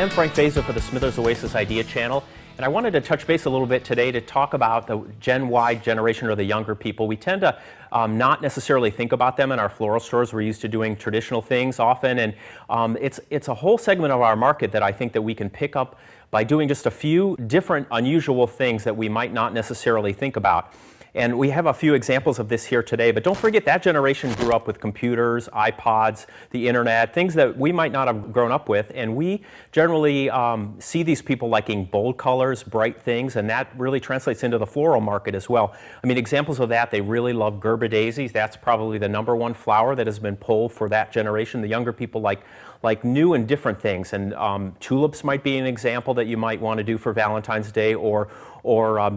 am Frank Vaser for the Smithers Oasis Idea Channel, and I wanted to touch base a little bit today to talk about the Gen Y generation, or the younger people. We tend to not necessarily think about them in our floral stores. We're used to doing traditional things often, and it's a whole segment of our market that I think that we can pick up by doing just a few different unusual things that we might not necessarily think about. And we have a few examples of this here today, but don't forget that generation grew up with computers, iPods, the internet, things that we might not have grown up with, and we generally see these people liking bold colors, bright things, and that really translates into the floral market as well. I mean, examples of that, they really love Gerber daisies. That's probably the #1 flower that has been pulled for that generation. The younger people like new and different things, and tulips might be an example that you might want to do for Valentine's Day, or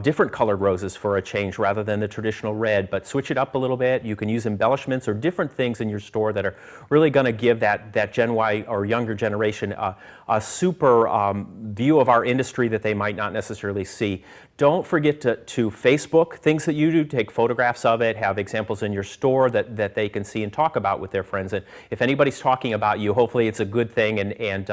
different colored roses for a change rather than the traditional red, but switch it up a little bit. You can use embellishments or different things in your store that are really going to give that Gen Y or younger generation a super view of our industry that they might not necessarily see. Don't forget to Facebook things that you do, take photographs of it, have examples in your store that they can see and talk about with their friends. And if anybody's talking about you, hopefully it's a good thing, and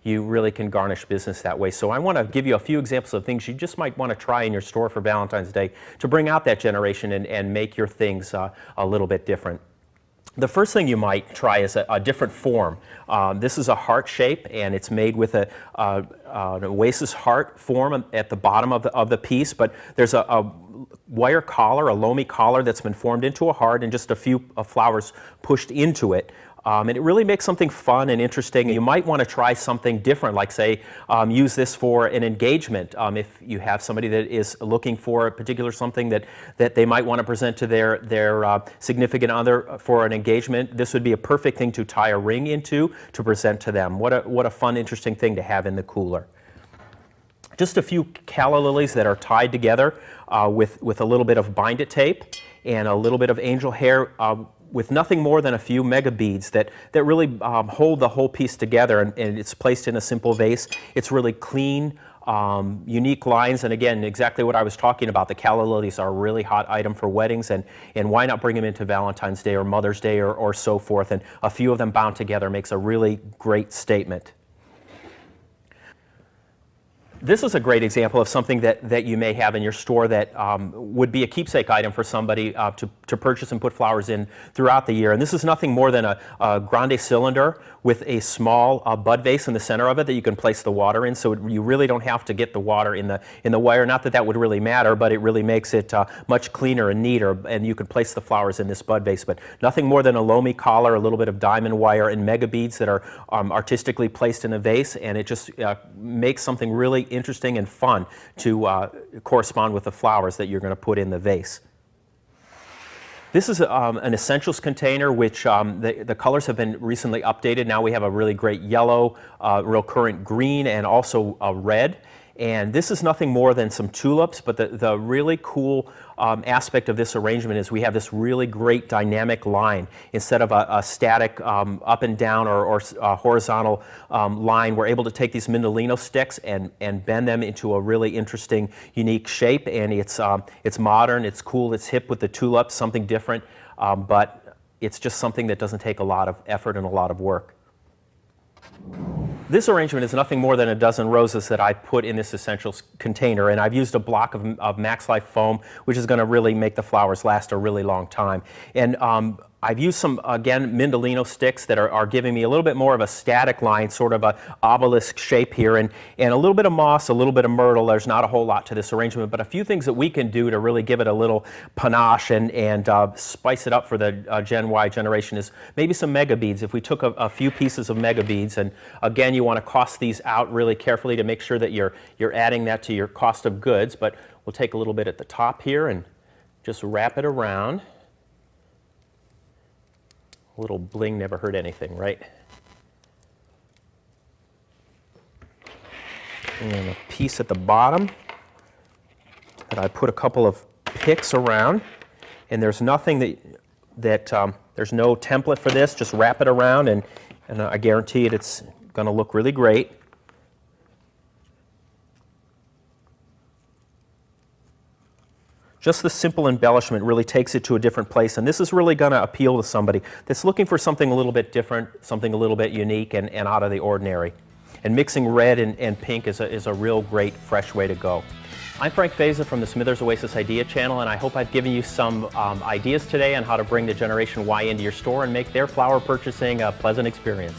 you really can garnish business that way. So I want to give you a few examples of things you just might want to try in your store for Valentine's Day to bring out that generation and make your things a little bit different. The first thing you might try is a different form. This is a heart shape, and it's made with an Oasis heart form at the bottom of the piece, but there's a wire collar, a loamy collar that's been formed into a heart, and just a few flowers pushed into it. And it really makes something fun and interesting. You might want to try something different, like say use this for an engagement. If you have somebody that is looking for a particular something that they might want to present to their significant other for an engagement, this would be a perfect thing to tie a ring into to present to them. What a fun, interesting thing to have in the cooler. Just a few calla lilies that are tied together with a little bit of bind-it tape and a little bit of angel hair, with nothing more than a few mega beads that really hold the whole piece together, and it's placed in a simple vase. It's really clean, unique lines, and again, exactly what I was talking about. The calla lilies are a really hot item for weddings, and why not bring them into Valentine's Day or Mother's Day or so forth, and a few of them bound together makes a really great statement. This is a great example of something that you may have in your store that would be a keepsake item for somebody to purchase and put flowers in throughout the year. And this is nothing more than a grande cylinder with a small bud vase in the center of it that you can place the water in. So you really don't have to get the water in the wire. Not that that would really matter, but it really makes it much cleaner and neater. And you can place the flowers in this bud vase. But nothing more than a loamy collar, a little bit of diamond wire, and mega beads that are artistically placed in a vase. And it just makes something really interesting and fun to correspond with the flowers that you're going to put in the vase. This is an essentials container, which the colors have been recently updated. Now we have a really great yellow, real current green, and also a red. And this is nothing more than some tulips, but the really cool aspect of this arrangement is we have this really great dynamic line. Instead of a static up and down or horizontal line, we're able to take these Mendolino sticks and bend them into a really interesting, unique shape. And it's modern, it's cool, it's hip with the tulips, something different, but it's just something that doesn't take a lot of effort and a lot of work. This arrangement is nothing more than a dozen roses that I put in this essentials container, and I've used a block of Max Life foam, which is going to really make the flowers last a really long time. And I've used some, again, Mendolino sticks that are giving me a little bit more of a static line, sort of a obelisk shape here, and a little bit of moss, a little bit of myrtle. There's not a whole lot to this arrangement, but a few things that we can do to really give it a little panache and spice it up for the Gen Y generation is maybe some mega beads. If we took a few pieces of mega beads, and again, you want to cost these out really carefully to make sure that you're adding that to your cost of goods, but we'll take a little bit at the top here and just wrap it around. A little bling never hurt anything, right? And a piece at the bottom that I put a couple of picks around, and there's nothing there's no template for this. Just wrap it around, and I guarantee it's going to look really great. Just the simple embellishment really takes it to a different place, and this is really going to appeal to somebody that's looking for something a little bit different, something a little bit unique and out of the ordinary. and mixing red and pink is a real great fresh way to go. I'm Frank Feza from the Smithers Oasis Idea Channel, and I hope I've given you some ideas today on how to bring the Generation Y into your store and make their flower purchasing a pleasant experience.